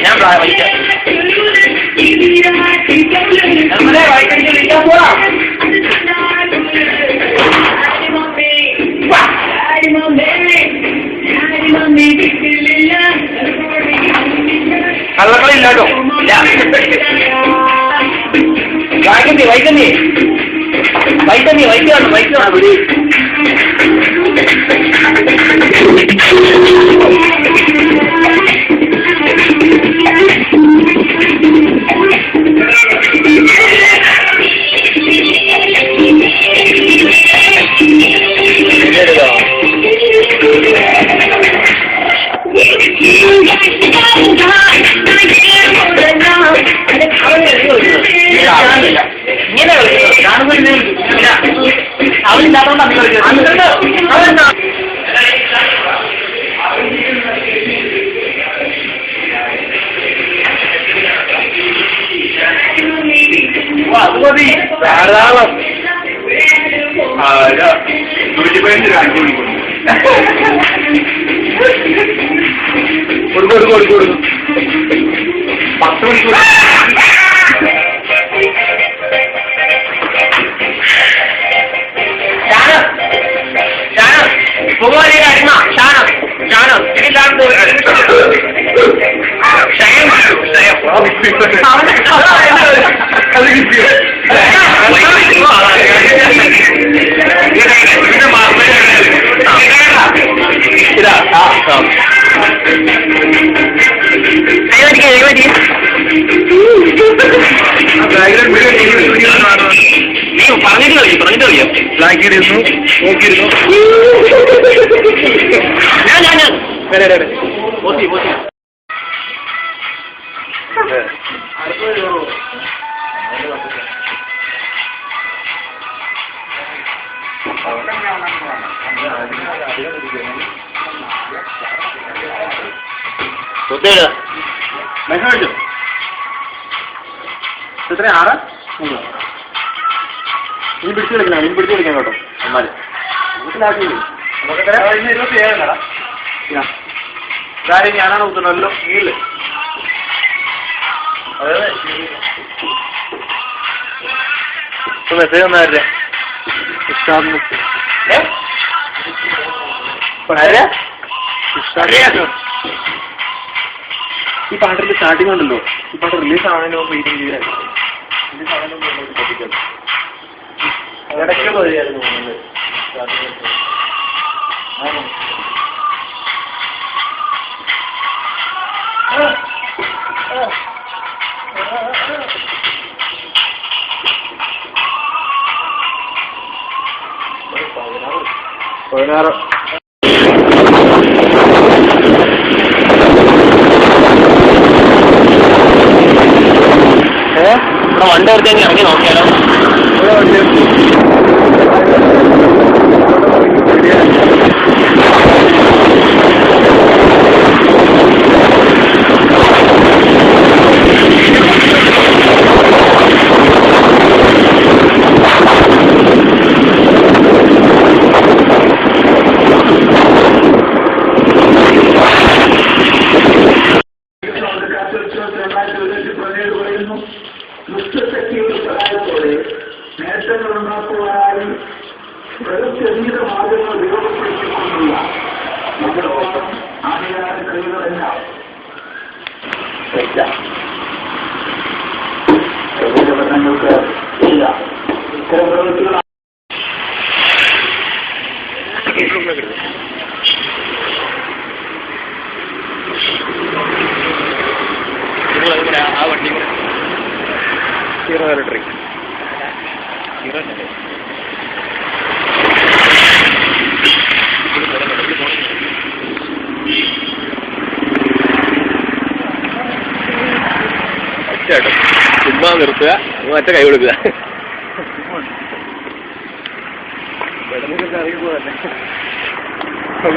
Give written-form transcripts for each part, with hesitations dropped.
ഞാൻ വൈകിട്ട് പോവാം. കള്ളക്കളില്ലാട്ടോ വൈകന്തി വൈകന്തി വൈകന്തി വൈക്കാണ് വൈക്കാണ് ധാരാളം കൊടുക്കും 10 മണിക്കൂർ പറഞ്ഞിട്ട് കളിയോ ലാക്കിയിരുന്നു നോക്കിയിരുന്നു ഞാൻ പോത്തി മെസ്സേജ് എത്ര 6 ഇനി പിടിച്ചു കളിക്കാം കേട്ടോ എന്നാല് കാര്യം ഞാനാണ് കുത്തുന്നല്ലോ നീല് മെസ്സേജ് വന്നാരുടെ ഈ പാട്ടിന്റെ സ്റ്റാർട്ടിംഗ് ഉണ്ടല്ലോ ഈ പാട്ട് റിലീസ് ആവുന്നതിന് മുമ്പ് വെയിറ്റിംഗ് ചെയ്തായിരുന്നു റിലീസ് ആവുന്നതിന് മുമ്പ് പറ്റിക്കല്ലോ ഇടയ്ക്ക് പോയായിരുന്നു പതിനാറ് ഇവിടെ വണ്ടി എടുത്തേക്ക് ഇറങ്ങി നോക്കിയാലോ നേട്ടങ്ങളുണ്ടാക്കുവാനായി പ്രകൃതിയുടെ മാർഗങ്ങൾ ഉപയോഗപ്പെടുത്തിക്കൊണ്ടുള്ള നമ്മളോളം ആധികാര കഴിവുകളെല്ലാം പഠനങ്ങൾക്ക് ഇല്ല ഇത്തരം പ്രവൃത്തികൾ ആ വണ്ടി ഹീറോ ഇലക്ട്രിക് ഹീറോ ചേട്ടോ ചുമ്മാ നിർത്തുക മറ്റേ കൈ കൊടുക്കുക പെട്ടെന്ന് അറിയുമ്പോൾ തന്നെ ഇത്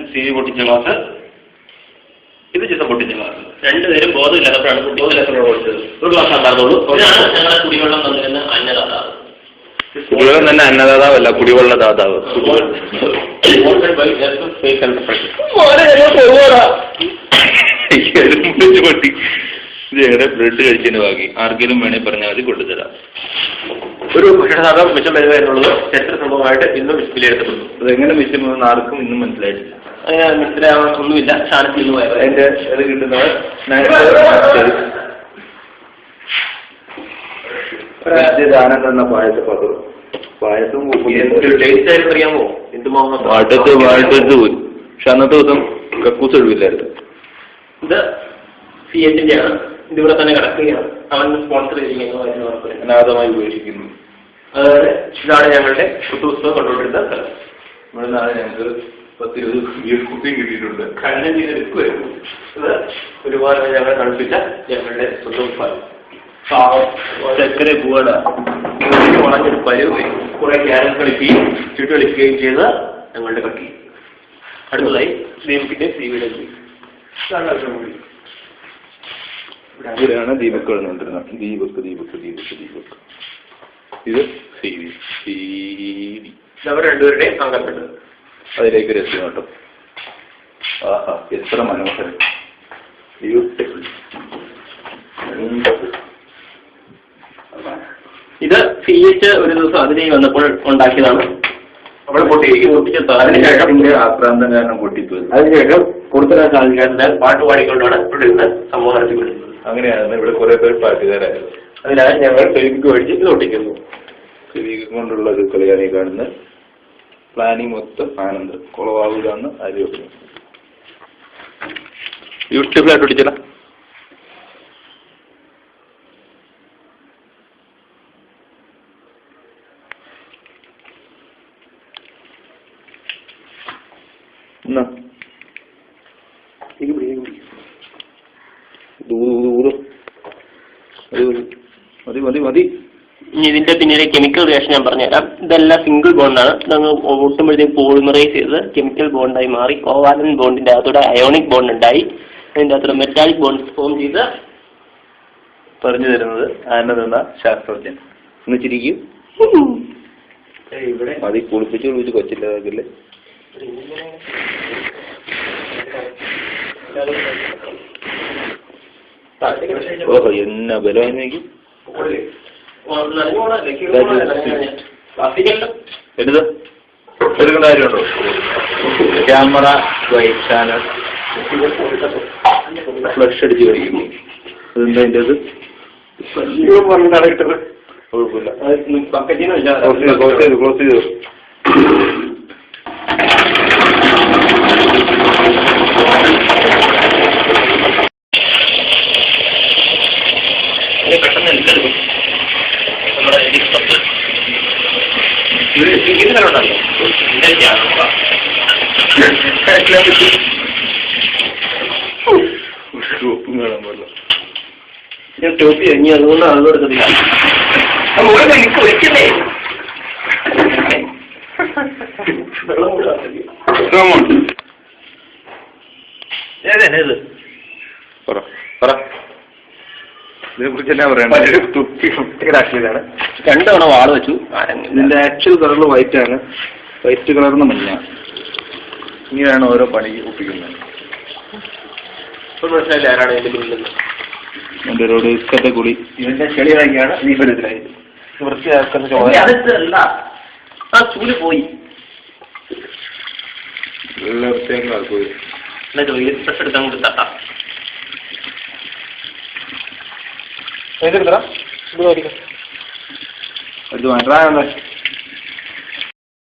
സി വി പൊട്ടിച്ച ഗ്ലാസ്, ഇത് ചിത്രം പൊട്ടിച്ച ഗ്ലാസ്. രണ്ടുപേരും ബോധമില്ലാത്തപ്പോഴാണ് ബോധമില്ലാത്തവരോട് കൊടുത്തത്. ഒരു ഗ്ലാസ് ഉണ്ടാകുള്ളൂ. ഇതാണ് ഞങ്ങളെ കുടിവെള്ളം തന്നിരുന്ന അന്നദാതാവ്. കുടിവെള്ളം തന്നെ അന്നദാതാവല്ല, കുടിവെള്ള ദാതാവ്. പൊട്ടി ഞങ്ങളുടെ ബ്ലഡ് കഴിച്ചതിന് ബാക്കി ആർക്കെങ്കിലും വേണേ പറഞ്ഞാൽ മതി കൊണ്ടുതരാം. ഒരു ഭക്ഷണസാധനം മിച്ചം വരിക എന്നുള്ളത് ചരിത്ര സംഭവമായിട്ട് ഇന്നും വിലയിരുത്തപ്പെടുന്നു. അതെങ്ങനെ മിച്ചം പോകുന്ന ആർക്കും ഇന്നും മനസ്സിലായിട്ടില്ല. അങ്ങനെ മനസ്സിലാവാൻ ഒന്നുമില്ല. സ്ഥാനത്തിൽ നിന്ന് പോയത് അതിന്റെ അത് കിട്ടുന്നത് ദാനം തന്ന പായസപാത്രം. പായസം ടേസ്റ്റ് ആയിട്ട് അറിയാമോ? എന്തുമാവുന്ന വാഴത്ത് പോയി. പക്ഷെ അന്നത്തെ ദിവസം കക്കൂസ് ഒഴിവില്ലായിരുന്നു. ഇത് സിഎറ്റിന്റെ ആണ്. ഇതിവിടെ തന്നെ കിടക്കുകയാണ്. അവൻ സ്പോൺസർ ചെയ്തിരിക്കുന്നു. അനാഥമായി ഉപേക്ഷിക്കുന്നു. അതായത് ഇതാണ് ഞങ്ങളുടെ പുസ്തകം കൊണ്ടുകൊണ്ടിരുന്ന സ്ഥലം. ഇവിടെ നാളെ ഞങ്ങൾക്ക് 10-20 ബിയർ കുപ്പിയും കിട്ടിയിട്ടുണ്ട്. ഖനനം ചെയ്തെടുക്കുമായിരുന്നു. ഇത് ഒരുപാട് ഞങ്ങളെ തണുപ്പിച്ച ഞങ്ങളുടെ സ്വന്തം ഉത്പാദനം. ചക്കര പൂവട വളഞ്ഞെടുപ്പാലും കുറെ ക്യാരം കളിക്കുകയും ചുറ്റുകളിക്കുകയും ചെയ്ത ഞങ്ങളുടെ കട്ടി. അടുത്തതായി ദീപക്കിന്റെ സിവിയുടെ ഇവിടെയാണ് ദീപക് വന്നുകൊണ്ടിരുന്നത്. ദീപക് ദീപക് ദീപക് ദീപക്. ഇത് സി വി. അവർ രണ്ടുപേരുടെയും അംഗപ്പെട്ടത്. അതിലേക്ക് രസം കേട്ടോ. ആഹാ, എത്ര മനോഹരം. ബ്യൂട്ടിഫുൾ. ഇത് സിഎച്ച് ഒരു ദിവസം അതിലേക്ക് വന്നപ്പോൾ ഉണ്ടാക്കിയതാണ്. അവിടെ അതിനുശേഷം ആക്രാന്തം കാരണം പൊട്ടിപ്പോയി. അതിനുശേഷം കൂടുതൽ ആൾക്കാരുടെ പാട്ട് പാടിക്കൊണ്ടാണ് ഇവിടെ നിന്ന് സംഭവം നടത്തിക്കൊണ്ടിരുന്നത്. അങ്ങനെയാണ് ഇവിടെ കുറെ പേർ പാട്ടുകാരായിരുന്നു. അതിനാൽ ഞങ്ങൾ ഫെലിക്ക് മേടിച്ച് ഇത് ഒട്ടിക്കുന്നു. ഫെലിക്ക് കൊണ്ടുള്ള ഒരു കളിയാണ് ഈ കാണുന്നത്. പ്ലാനിങ് മൊത്തം ആനന്ദം. കുളവാകുകയെന്ന് ആരും ഒപ്പിക്കും. ബ്യൂട്ടിഫുൾ ആയിട്ട് ഒട്ടിച്ചല്ല. മതി മതി മതി. ഇതിന്റെ പിന്നിലെ കെമിക്കൽ റിയാക്ഷൻ ഞാൻ പറഞ്ഞുതരാം. ഇതെല്ലാം സിംഗിൾ ബോണ്ടാണ്. ഇതങ്ങ് ഒട്ടുമ്പോഴത്തേക്ക് പോളിമറൈസ് ചെയ്ത് കെമിക്കൽ ബോണ്ടായി മാറി കോവാലന്റ് ബോണ്ടിന്റെ അകത്തൂടെ അയോണിക് ബോണ്ട് ഉണ്ടായി. അതിന്റെ അകത്ത് മെറ്റാലിക് ബോണ്ട് ഫോം ചെയ്ത് പറഞ്ഞു തരുന്നത് ആനന്ദ ശാസ്ത്രജ്ഞൻ. ഒന്ന് ചിരിക്കും. ഇവിടെ മതി കുളിപ്പിച്ച് കൊച്ചില്ലാതാക്കില്ലേ. ഓഹോ, എന്നാ ബലമായിരിക്കും. എടുത്ത് എടുക്കേണ്ട കാര്യമുണ്ടോ? ക്യാമറ വൈറ്റ് ചാനൽ ഫ്ലഷ് അടിച്ച് കഴിക്കും. അതെന്താ അതിൻ്റെ അത്? കുഴപ്പമില്ല. ക്ലോസ് ചെയ്തു. പെട്ടെന്ന് എടുത്തെടുക്കും. നമ്മുടെ ഞാൻ ടോപ്പി ഇനി അതുകൊണ്ട് അതെടുക്കുന്നില്ല. എനിക്ക് ഒഴിക്കുന്നേ ഏതേത് പറ. ഇതിനെക്കുറിച്ചെല്ലാം പറയണ്ട. തുപ്പിടാക്കിയതാണ്. 2 തവണ വാള് വെച്ചു. ഇതിന്റെ ആക്ച്വൽ കളറിൽ വൈറ്റ് ആണ്. വൈറ്റ് കളറിന് മഞ്ഞ. ഇങ്ങനെയാണ് ഓരോ പണി ഒപ്പിക്കുന്നത്. മനസ്സിലായില്ല ആരാണ് ഇതിന്റെ പിന്നിൽ. എന്റെ ഒരു ഇഷ്ടത്തെ കുളി ഇതിന്റെ ചെളിയാക്കിയാണ് ഈ ബലത്തിലായി വൃത്തിയാക്കുന്ന. ആ ചൂല് പോയി. നല്ല വൃത്തിയാക്കി നടക്കും. എന്നിട്ട് റിലീസ് പ്രസ് എടുക്കാൻ കൂടി തട്ടാം. എടുത്തരാ ഇത് മേടിക്കാം. എടുത്ത് മാറ്റാ